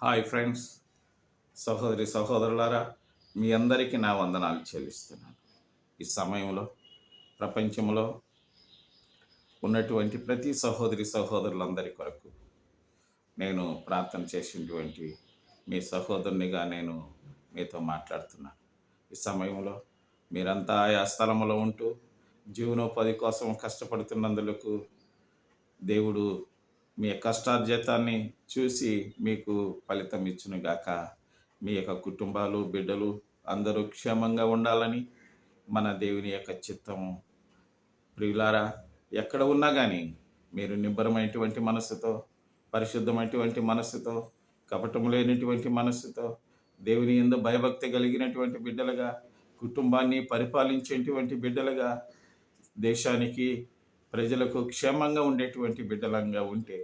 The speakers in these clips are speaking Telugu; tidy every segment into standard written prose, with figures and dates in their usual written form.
హాయ్ ఫ్రెండ్స్, సహోదరి సహోదరులారా, మీ అందరికీ నా వందనాలు చెల్లిస్తున్నాను. ఈ సమయంలో ప్రపంచంలో ఉన్నటువంటి ప్రతి సహోదరి సహోదరులందరి కొరకు నేను ప్రార్థన చేసినటువంటి మీ సహోదరునిగా నేను మీతో మాట్లాడుతున్నాను. ఈ సమయంలో మీరంతా ఆయా స్థలంలో ఉంటూ జీవనోపాధి కోసం కష్టపడుతున్నందులకు దేవుడు మీ కష్టార్జితాన్ని చూసి మీకు ఫలితం ఇచ్చునుగాక. మీ యొక్క కుటుంబాలు, బిడ్డలు అందరూ క్షేమంగా ఉండాలని మన దేవుని యొక్క చిత్తము. ప్రియులారా, ఎక్కడ ఉన్నా కానీ మీరు నిబ్బరమైనటువంటి మనస్సుతో, పరిశుద్ధమైనటువంటి మనస్సుతో, కపటం లేనటువంటి మనస్సుతో, దేవుని యందు భయభక్తి కలిగినటువంటి బిడ్డలుగా, కుటుంబాన్ని పరిపాలించేటువంటి బిడ్డలుగా, దేశానికి ప్రజలకు క్షేమంగా ఉండేటువంటి బిడ్డలంగా ఉంటే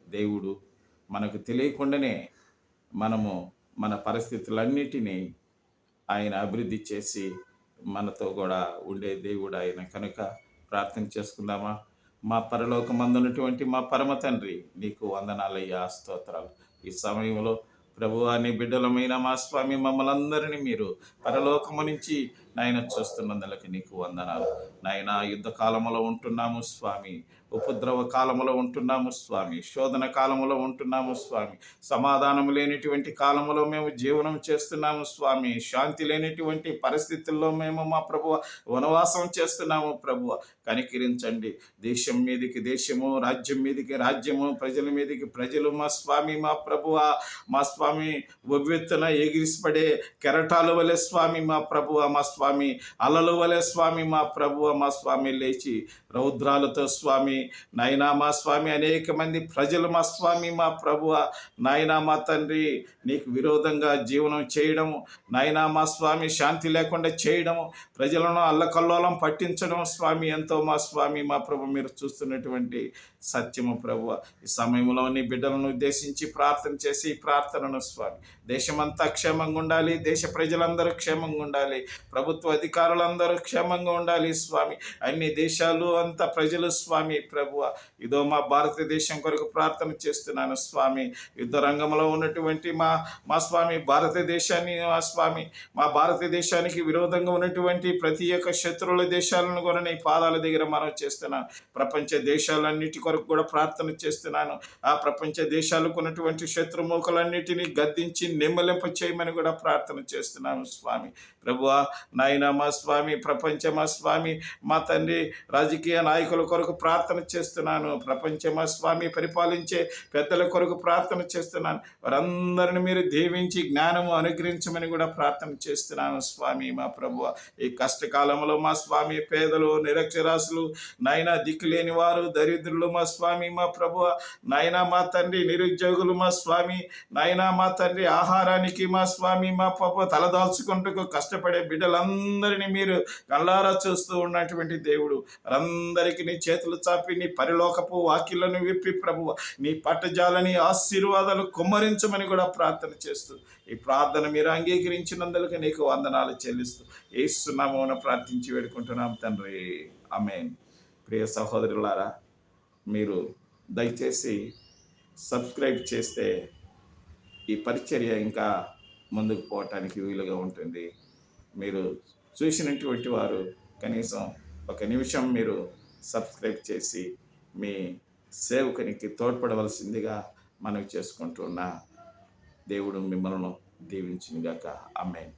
దేవుడు మనకు తెలియకుండానే మనము మన పరిస్థితులన్నిటినీ ఆయన అభివృద్ధి చేసి మనతో కూడా ఉండే దేవుడు ఆయన. కనుక ప్రార్థన చేసుకుందామా? మా పరలోకమందున్నటువంటి మా పరమ తండ్రి, నీకు వందనాలయ్యా, స్తోత్రాలు. ఈ సమయంలో ప్రభువా, నీ బిడ్డలమైన మా స్వామి, మమ్మల్ని అందరినీ మీరు పరలోకము నుంచి నాయన చూస్తున్నందులకు నీకు వందనాలు. నాయన, యుద్ధ కాలంలో ఉంటున్నాము స్వామి, ఉపద్రవ కాలంలో ఉంటున్నాము స్వామి, శోధన కాలంలో ఉంటున్నాము స్వామి, సమాధానం లేనిటువంటి కాలంలో మేము జీవనం చేస్తున్నాము స్వామి, శాంతి లేనిటువంటి పరిస్థితుల్లో మేము మా ప్రభువ వనవాసం చేస్తున్నాము ప్రభువ. కనికరించండి. దేశం మీదికి దేశము, రాజ్యం మీదికి రాజ్యము, ప్రజల మీదికి ప్రజలు మా స్వామి, మా ప్రభువ, మా స్వామి ఒవ్వెత్తున ఎగిరిసిపడే కెరటాల వలె స్వామి, మా ప్రభువ, మా స్వామి అలల వలె స్వామి, మా ప్రభువ, మా స్వామి లేచి రౌద్రాలతో స్వామి నాయనా మా స్వామి అనేక మంది ప్రజలు మా స్వామి, మా ప్రభువ నాయనా మా తండ్రి నీకు విరోధంగా జీవనం చేయడము, నాయనా మా స్వామి శాంతి లేకుండా చేయడము, ప్రజలను అల్లకల్లోలం పట్టించడం స్వామి ఎంతో మా స్వామి, మా ప్రభు మీరు చూస్తున్నటువంటి సత్యము ప్రభువ. ఈ సమయంలో నీ బిడ్డలను ఉద్దేశించి ప్రార్థన చేసి ఈ ప్రార్థనను స్వామి, దేశమంతా క్షేమంగా ఉండాలి, దేశ ప్రజలందరూ క్షేమంగా ఉండాలి, ప్రభుత్వ అధికారులందరూ క్షేమంగా ఉండాలి స్వామి, అన్ని దేశాలు అంతా ప్రజలు స్వామి ప్రభువ. ఇదో మా భారతదేశం కొరకు ప్రార్థన చేస్తున్నాను స్వామి. యుద్ధ రంగంలో ఉన్నటువంటి మా మా స్వామి భారతదేశాన్ని, మా స్వామి మా భారతదేశానికి విరోధంగా ఉన్నటువంటి ప్రతి ఒక్క శత్రువుల దేశాలను కూడా నీ పాదాల దగ్గర మనం చేస్తున్నాను. ప్రపంచ దేశాలన్నిటి కొరకు కూడా ప్రార్థన చేస్తున్నాను. ఆ ప్రపంచ దేశాలకు ఉన్నటువంటి శత్రుముఖులన్నిటినీ గద్దించి నెమ్మలింప చేయమని కూడా ప్రార్థన చేస్తున్నాను స్వామి ప్రభువా. నాయన మా స్వామి, ప్రపంచ మా స్వామి, మా తండ్రి రాజకీయ నాయకుల కొరకు ప్రార్థన చేస్తున్నాను. ప్రపంచ మా స్వామి పరిపాలించే పెద్దల కొరకు ప్రార్థన చేస్తున్నాను. వారందరిని మీరు దీవించి జ్ఞానము అనుగ్రహించమని కూడా ప్రార్థన చేస్తున్నాను స్వామి, మా ప్రభువ. ఈ కష్టకాలంలో మా స్వామి పేదలు, నిరక్షరాస్యులు, నాయన దిక్కులేని వారు, దరిద్రులు మా స్వామి, మా ప్రభువ, నాయన మా తండ్రి నిరుద్యోగులు మా స్వామి, నాయన మా తండ్రి ఆహారానికి మా స్వామి, మా పాప తలదాల్చుకుంటూ కష్టపడే బిడ్డలందరినీ మీరు కళ్ళారా చూస్తూ ఉన్నటువంటి దేవుడు, వారందరికీ నీ చేతులు చాపి నీ పరిలోకపు వాక్యాలను విప్పి ప్రభువ నీ పట్టజాలని ఆశీర్వాదాలు కుమ్మరించమని కూడా ప్రార్థన చేస్తూ ఈ ప్రార్థన మీరు అంగీకరించినందుకు నీకు వందనాలు చెల్లిస్తూ యేసు నామమున ప్రార్థించి వేడుకుంటున్నాం తండ్రి, ఆమేన్. ప్రియ సహోదరులారా, మీరు దయచేసి సబ్స్క్రైబ్ చేస్తే ఈ పరిచర్య ఇంకా ముందుకు పోవటానికి వీలుగా ఉంటుంది. మీరు చూసినటువంటి వారు కనీసం ఒక నిమిషం మీరు సబ్స్క్రైబ్ చేసి మీ సేవకునికి తోడ్పడవలసిందిగా మనవి చేసుకుంటున్నా. దేవుడు మిమ్మల్ని దీవించునుగాక. ఆమేన్.